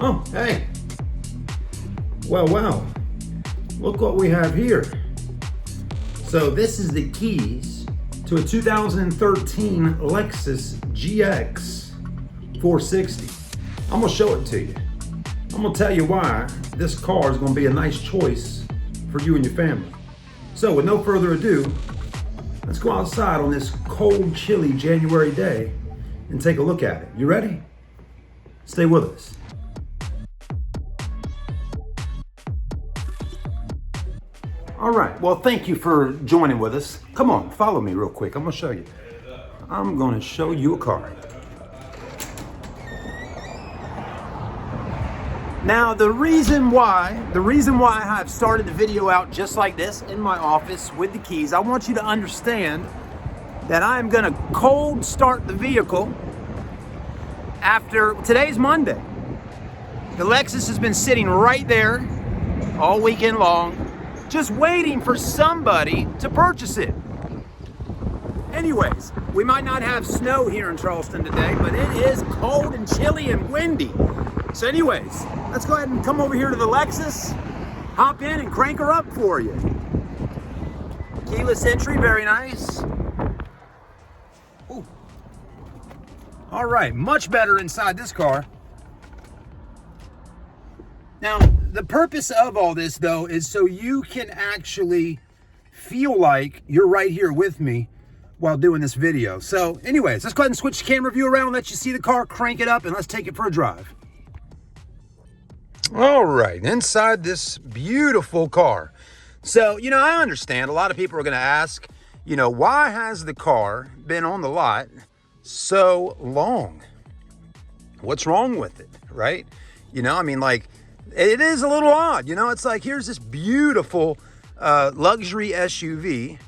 Oh, hey. Well, look what we have here. So this is the keys to a 2013 Lexus GX460. I'm gonna show it to you. I'm gonna tell you why this car is gonna be a nice choice for you and your family. So with no further ado, let's go outside on this cold, chilly January day and take a look at it. You ready? Stay with us. All right, well, thank you for joining with us. Come on, follow me real quick. I'm gonna show you. I'm gonna show you a car. Now, the reason why I've started the video out just like this in my office with the keys, I want you to understand that I'm gonna cold start the vehicle after, today's Monday. The Lexus has been sitting right there all weekend long, just waiting for somebody to purchase it. Anyways, we might not have snow here in Charleston today, but it is cold and chilly and windy. So anyways, let's go ahead and come over here to the Lexus, hop in and crank her up for you. Keyless entry, very nice. Ooh. All right, much better inside this car. Now, the purpose of all this, though, is so you can actually feel like you're right here with me while doing this video. So anyways, let's go ahead and switch the camera view around, let you see the car, crank it up, and let's take it for a drive. All right, inside this beautiful car. So, I understand a lot of people are going to ask, why has the car been on the lot so long? What's wrong with it, right? It is a little odd, it's like, here's this beautiful luxury SUV,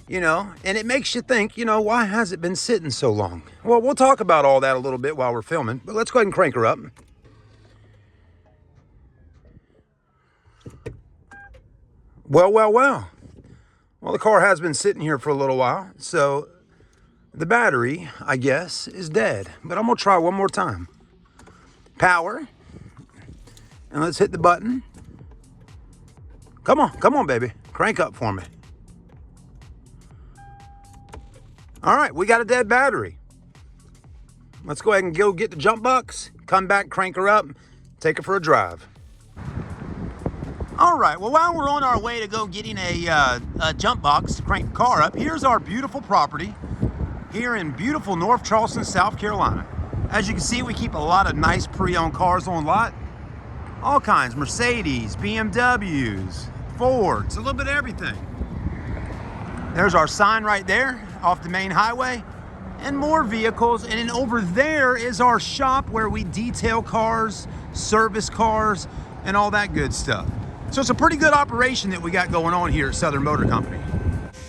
and it makes you think, why has it been sitting so long? Well, we'll talk about all that a little bit while we're filming, but let's go ahead and crank her up. Well, the car has been sitting here for a little while, so the battery, I guess, is dead, but I'm gonna try one more time. Power. And let's hit the button. Come on, baby. Crank up for me. All right, we got a dead battery. Let's go ahead and go get the jump box, come back, crank her up, take her for a drive. All right, well, while we're on our way to go getting a jump box to crank the car up, here's our beautiful property here in beautiful North Charleston, South Carolina. As you can see, we keep a lot of nice pre-owned cars on lot. All kinds, Mercedes, BMWs, Fords, a little bit of everything. There's our sign right there off the main highway, and more vehicles. And then over there is our shop where we detail cars, service cars, and all that good stuff. So it's a pretty good operation that we got going on here at Southern Motor Company.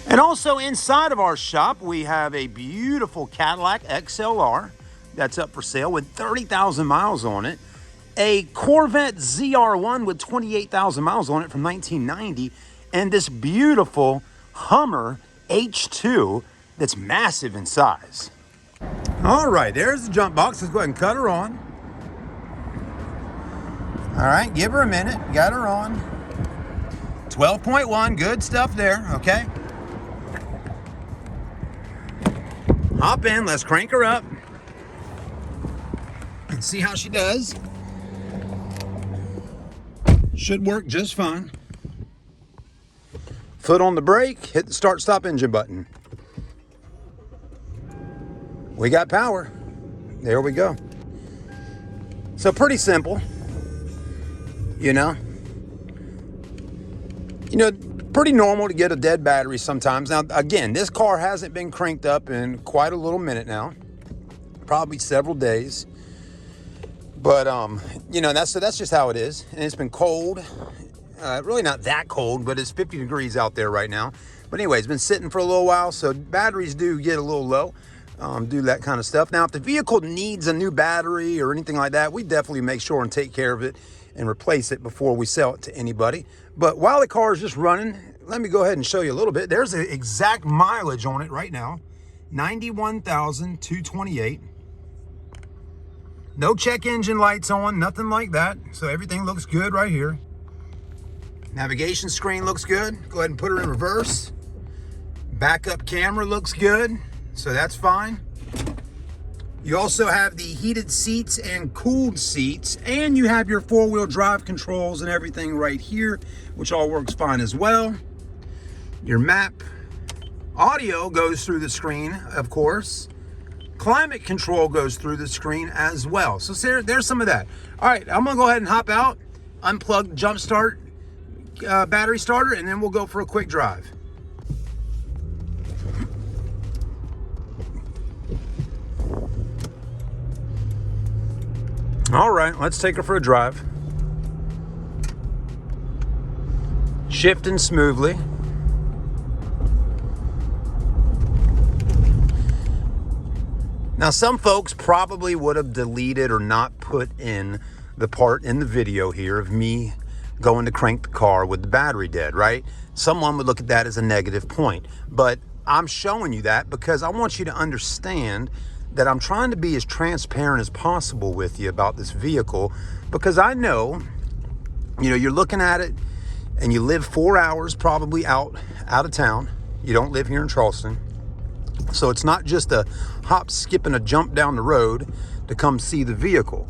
And also inside of our shop, we have a beautiful Cadillac XLR that's up for sale with 30,000 miles on it. A Corvette ZR1 with 28,000 miles on it from 1990, and this beautiful Hummer H2 that's massive in size. All right, there's the jump box. Let's go ahead and cut her on. All right, give her a minute. Got her on. 12.1, good stuff there, okay? Hop in, let's crank her up and see how she does. Should work just fine. Foot on the brake, hit the start stop engine button. We got power. There we go. So pretty simple. Pretty normal to get a dead battery sometimes. Now, again, this car hasn't been cranked up in quite a little minute now. Probably several days. But, that's just how it is. And it's been cold. Really not that cold, but it's 50 degrees out there right now. But anyway, it's been sitting for a little while, so batteries do get a little low. Do that kind of stuff. Now, if the vehicle needs a new battery or anything like that, we definitely make sure and take care of it and replace it before we sell it to anybody. But while the car is just running, let me go ahead and show you a little bit. There's the exact mileage on it right now. 91,228. No check engine lights on, nothing like that. So everything looks good right here. Navigation screen looks good. Go ahead and put her in reverse. Backup camera looks good, so that's fine. You also have the heated seats and cooled seats, and you have your four-wheel drive controls and everything right here, which all works fine as well. Your map audio goes through the screen, of course. Climate control goes through the screen as well. So there's some of that. All right, I'm gonna go ahead and hop out, unplug jump start battery starter, and then we'll go for a quick drive. All right, let's take her for a drive. Shifting smoothly. Now, some folks probably would have deleted or not put in the part in the video here of me going to crank the car with the battery dead, right? Someone would look at that as a negative point, but I'm showing you that because I want you to understand that I'm trying to be as transparent as possible with you about this vehicle, because I know, you're looking at it and you live 4 hours probably out of town. You don't live here in Charleston. So it's not just a hop, skip, and a jump down the road to come see the vehicle.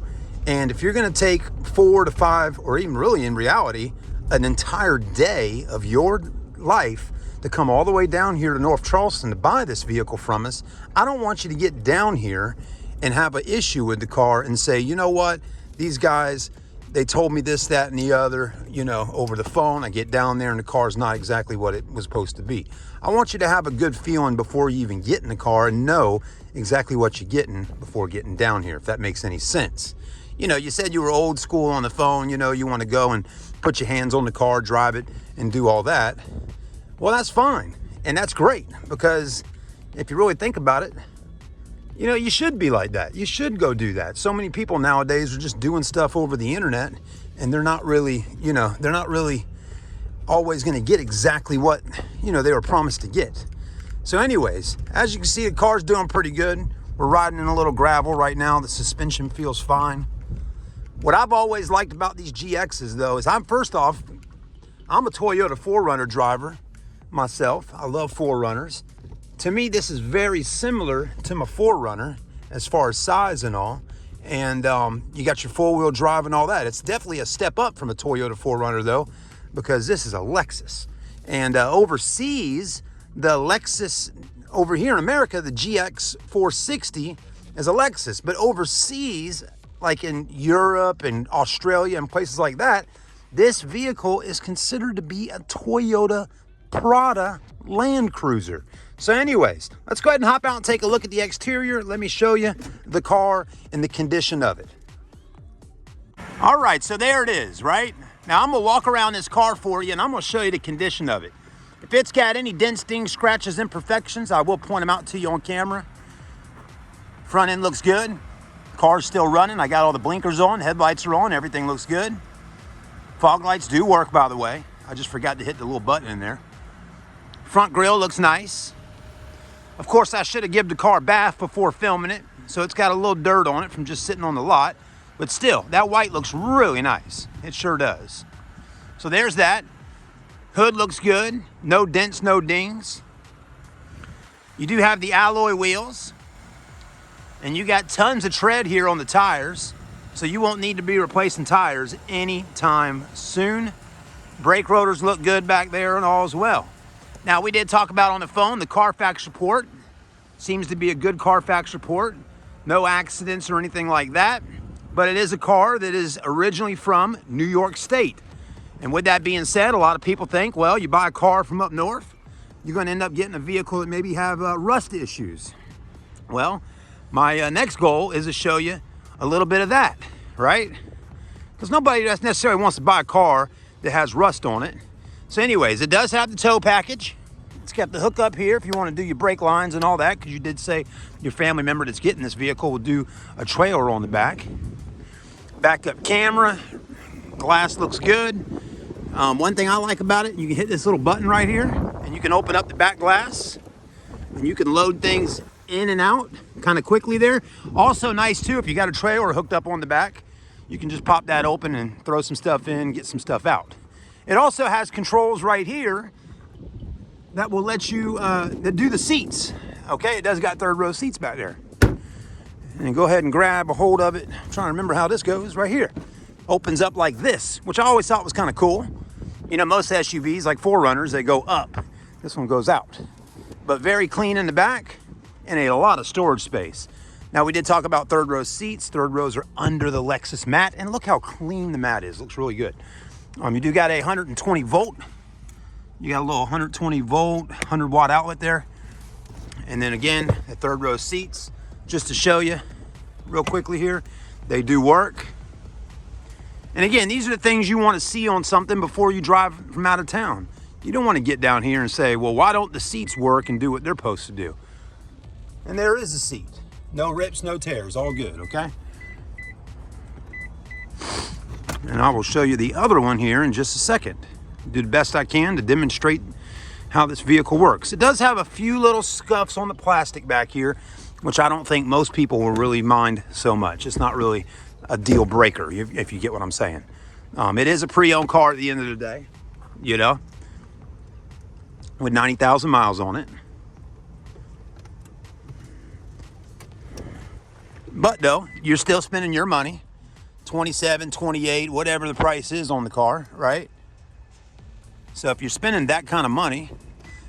And if you're going to take 4 to 5, or even really in reality, an entire day of your life to come all the way down here to North Charleston to buy this vehicle from us, I don't want you to get down here and have an issue with the car and say, you know what, these guys, they told me this, that, and the other, over the phone. I get down there and the car's not exactly what it was supposed to be. I want you to have a good feeling before you even get in the car and know exactly what you're getting before getting down here, if that makes any sense. You said you were old school on the phone, you want to go and put your hands on the car, drive it, and do all that. Well, that's fine. And that's great, because if you really think about it, you should be like that. You should go do that. So many people nowadays are just doing stuff over the internet, and they're not really, always going to get exactly what, they were promised to get. So anyways, as you can see, the car's doing pretty good. We're riding in a little gravel right now. The suspension feels fine. What I've always liked about these GXs, though, is I'm a Toyota 4Runner driver myself. I love 4Runners. To me, this is very similar to my 4Runner as far as size and all. And you got your four-wheel drive and all that. It's definitely a step up from a Toyota 4Runner, though, because this is a Lexus. And overseas, the Lexus, over here in America, the GX460 is a Lexus. But overseas, like in Europe and Australia and places like that, this vehicle is considered to be a Toyota Prada Land Cruiser. So anyways, let's go ahead and hop out and take a look at the exterior. Let me show you the car and the condition of it. All right, so there it is, right? Now I'm gonna walk around this car for you and I'm gonna show you the condition of it. If it's got any dents, dings, scratches, imperfections, I will point them out to you on camera. Front end looks good. Car's still running. I got all the blinkers on, headlights are on, everything looks good. Fog lights do work, by the way. I just forgot to hit the little button in there. Front grille looks nice. Of course, I should have given the car a bath before filming it, so it's got a little dirt on it from just sitting on the lot. But still, that white looks really nice. It sure does. So there's that. Hood looks good. No dents, no dings. You do have the alloy wheels. And you got tons of tread here on the tires, so you won't need to be replacing tires anytime soon. Brake rotors look good back there and all as well. Now, we did talk about on the phone the Carfax report. Seems to be a good Carfax report. No accidents or anything like that. But it is a car that is originally from New York State. And with that being said, a lot of people think, well, you buy a car from up north, you're going to end up getting a vehicle that maybe have rust issues. Well, my next goal is to show you a little bit of that, right? Because nobody necessarily wants to buy a car that has rust on it. So anyways, it does have the tow package. It's got the hook up here if you want to do your brake lines and all that, because you did say your family member that's getting this vehicle will do a trailer on the back. Backup camera, glass looks good. One thing I like about it, you can hit this little button right here and you can open up the back glass and you can load things in and out kind of quickly there. Also nice too, if you got a trailer hooked up on the back, you can just pop that open and throw some stuff in, get some stuff out. It also has controls right here that will let you do the seats. Okay, it does got third row seats back there. And go ahead and grab a hold of it. I'm trying to remember how this goes right here. Opens up like this, which I always thought was kind of cool. You know, most SUVs like 4Runners, they go up. This one goes out. But very clean in the back and a lot of storage space. Now we did talk about third row seats. Third rows are under the Lexus mat, and look how clean the mat is. Looks really good. You do got a 120 volt. You got a little 120 volt, 100 watt outlet there. And then again, the third row seats, just to show you real quickly here, they do work. And again, these are the things you want to see on something before you drive from out of town. You don't want to get down here and say, well, why don't the seats work and do what they're supposed to do? And there is a seat. No rips, no tears, all good, okay? And I will show you the other one here in just a second. Do the best I can to demonstrate how this vehicle works. It does have a few little scuffs on the plastic back here, which I don't think most people will really mind so much. It's not really a deal breaker, if you get what I'm saying. It is a pre-owned car at the end of the day, you know, with 90,000 miles on it. But though, you're still spending your money, 27, 28, whatever the price is on the car, right? So if you're spending that kind of money,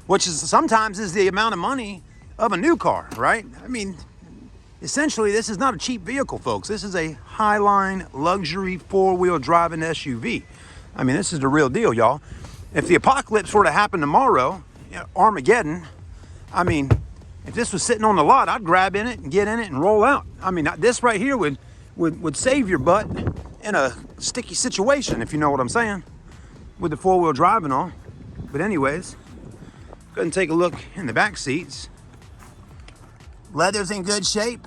which is sometimes is the amount of money of a new car, right? I mean, essentially, this is not a cheap vehicle, folks. This is a high-line luxury four-wheel driving SUV. I mean, this is the real deal, y'all. If the apocalypse were to happen tomorrow, you know, Armageddon, I mean, if this was sitting on the lot, I'd grab in it and get in it and roll out. I mean, this right here would save your butt in a sticky situation, if you know what I'm saying, with the four-wheel drive and all. But anyways, go ahead and take a look in the back seats. Leather's in good shape.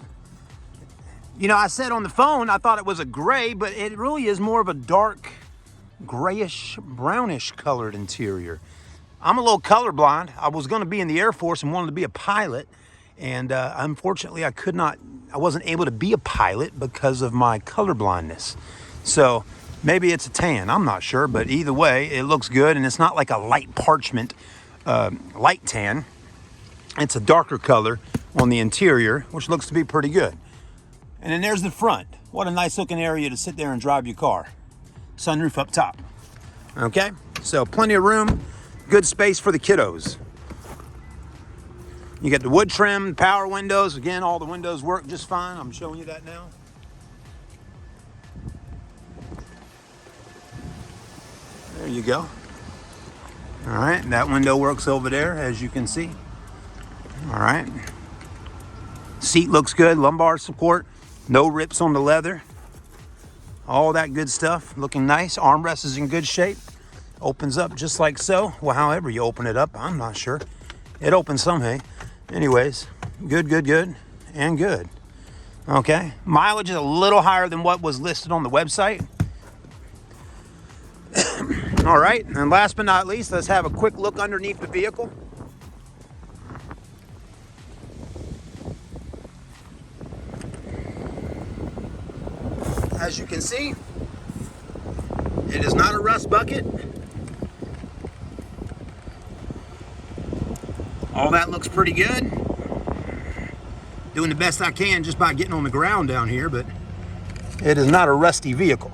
You know, I said on the phone, I thought it was a gray, but it really is more of a dark grayish, brownish colored interior. I'm a little colorblind. I was going to be in the Air Force and wanted to be a pilot. And unfortunately, I wasn't able to be a pilot because of my colorblindness. So maybe it's a tan, I'm not sure. But either way, it looks good. And it's not like a light parchment, light tan. It's a darker color on the interior, which looks to be pretty good. And then there's the front. What a nice looking area to sit there and drive your car. Sunroof up top. Okay, so plenty of room, good space for the kiddos. You got the wood trim, power windows. Again, all the windows work just fine. I'm showing you that now. There you go. All right, that window works over there, as you can see. All right. Seat looks good, lumbar support, no rips on the leather. All that good stuff, looking nice. Armrest is in good shape. Opens up just like so. Well, however you open it up, I'm not sure. It opens somehow. Anyways, good, and good. Okay, mileage is a little higher than what was listed on the website. All right, and last but not least, let's have a quick look underneath the vehicle. As you can see, it is not a rust bucket. All that looks pretty good. Doing the best I can just by getting on the ground down here, but it is not a rusty vehicle.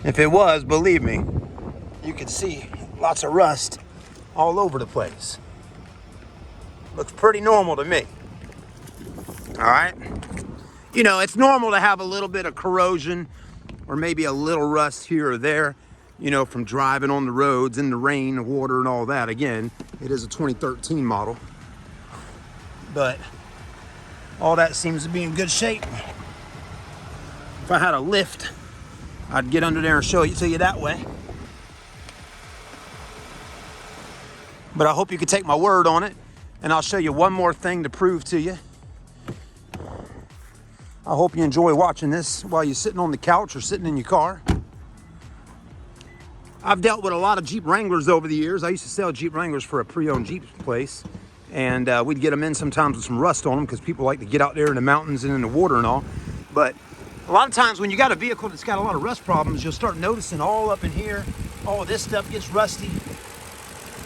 If it was, believe me, you could see lots of rust all over the place. Looks pretty normal to me. All right. You know, it's normal to have a little bit of corrosion or maybe a little rust here or there, you know, from driving on the roads in the rain, the water, and all that. Again, it is a 2013 model, but all that seems to be in good shape. If I had a lift, I'd get under there and show it to you that way. But I hope you can take my word on it, and I'll show you one more thing to prove to you. I hope you enjoy watching this while you're sitting on the couch or sitting in your car. I've dealt with a lot of Jeep Wranglers over the years. I used to sell Jeep Wranglers for a pre-owned Jeep place. and we'd get them in sometimes with some rust on them because people like to get out there in the mountains and in the water and all. But a lot of times when you got a vehicle that's got a lot of rust problems, you'll start noticing all up in here, all this stuff gets rusty.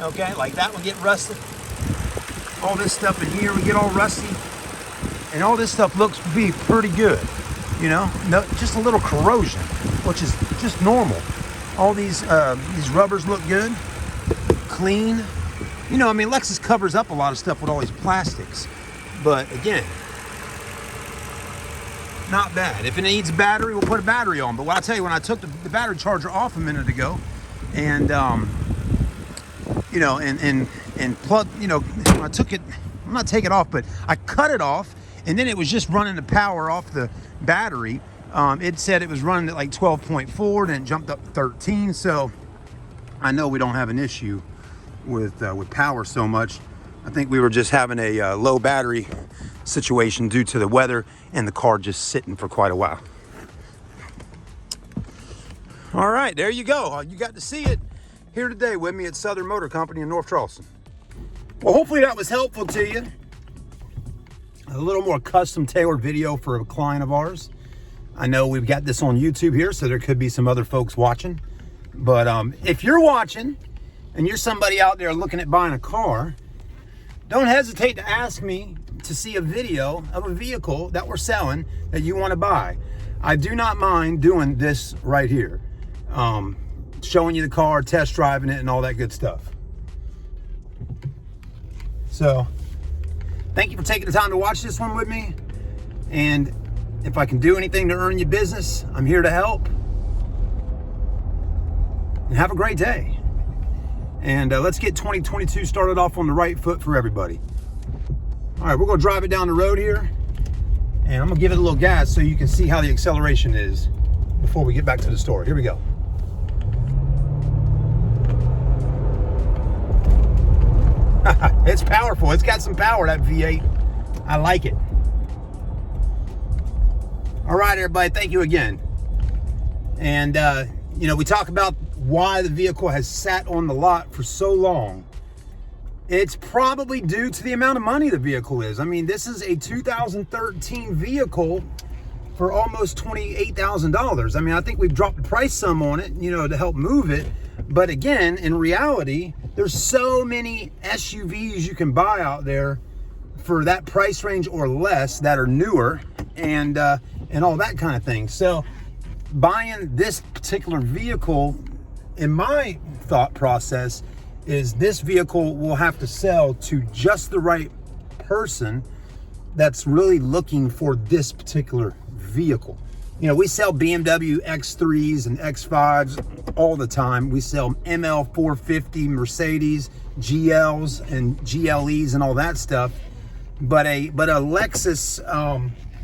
Okay, like that will get rusted. All this stuff in here will get all rusty. And all this stuff looks to be pretty good. You know, no, just a little corrosion, which is just normal. All these rubbers look good, clean. You know, I mean, Lexus covers up a lot of stuff with all these plastics. But again, not bad. If it needs a battery, we'll put a battery on. But what I tell you, when I took the battery charger off a minute ago, and you know, and plug, you know, when I took it, I'm not taking it off, but I cut it off, and then it was just running the power off the battery. It said it was running at like 12.4, then it jumped up to 13. So I know we don't have an issue with power so much. I think we were just having a low battery situation due to the weather and the car just sitting for quite a while. All right, there you go. You got to see it here today with me at Southern Motor Company in North Charleston. Well, hopefully that was helpful to you. A little more custom tailored video for a client of ours. I know we've got this on YouTube here, so there could be some other folks watching. But if you're watching and you're somebody out there looking at buying a car, don't hesitate to ask me to see a video of a vehicle that we're selling that you want to buy. I do not mind doing this right here. Showing you the car, test driving it, and all that good stuff. So, thank you for taking the time to watch this one with me. And if I can do anything to earn you business, I'm here to help. And have a great day. And let's get 2022 started off on the right foot for everybody. All right, we're gonna drive it down the road here, and I'm gonna give it a little gas so you can see how the acceleration is before we get back to the store. Here we go. It's powerful. It's got some power, that V8. I like it. All right, everybody, thank you again. And, you know, we talk about why the vehicle has sat on the lot for so long. It's probably due to the amount of money the vehicle is. I mean, this is a 2013 vehicle for almost $28,000. I mean, I think we've dropped the price some on it, you know, to help move it. But again, in reality, there's so many SUVs you can buy out there for that price range or less that are newer and all that kind of thing. So buying this particular vehicle, in my thought process, is this vehicle will have to sell to just the right person that's really looking for this particular vehicle. You know, we sell BMW X3s and X5s all the time. We sell ML450, Mercedes, GLs and GLEs and all that stuff. But a Lexus,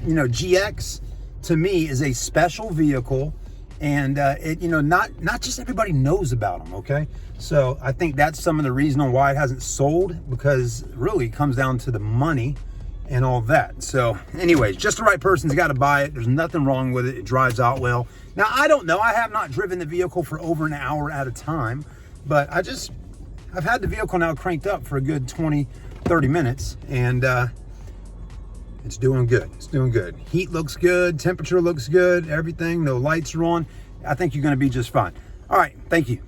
you know, GX to me is a special vehicle, and it, you know, not just everybody knows about them. Okay, so I think that's some of the reason on why it hasn't sold, because really it comes down to the money and all that. So anyways, just the right person's got to buy it. There's nothing wrong with it. It drives out well. Now, I don't know. I have not driven the vehicle for over an hour at a time, but I've had the vehicle now cranked up for a good 20-30 minutes, and it's doing good. It's doing good. Heat looks good. Temperature looks good. Everything. No lights are on. I think you're going to be just fine. All right. Thank you.